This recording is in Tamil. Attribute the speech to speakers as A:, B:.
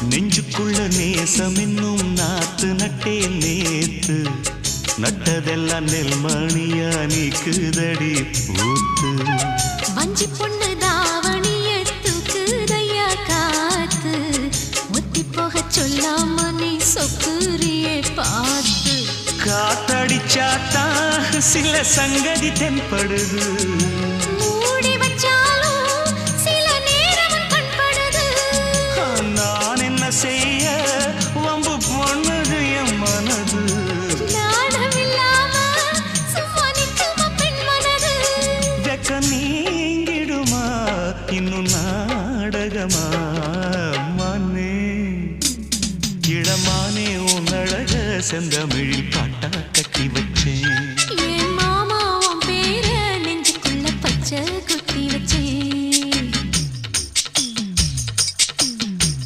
A: நெஞ்சுக்குள்ள நேசம் என்னும் நாத்து நட்டே நேத்து நட்டதெல்லாம் நெல்மணியா நீக்குதடி பூத்து
B: வஞ்சி பொண்ணு தாவணிய தூக்குதையா காத்து முத்தி போக சொல்லாம நீ சொக்குரியே பார்த்து
A: காத்தடிச்சாத்தான் சில சங்கதி தென்படுது
B: மூடி வச்சாலும் சில நேரம் கண்படுது
A: நான் என்ன செய்ய வம்பு பொண்ணுது என் மனது
B: நாடமில்லாம சும்மா நிற்குமா பெண் மனது
A: வெக்க நீங்கிடுமா இன்னும் நாடகமா மனே இளமானே உன் அழக செந்தமிழில் பாட்டா கட்டி வச்சேன்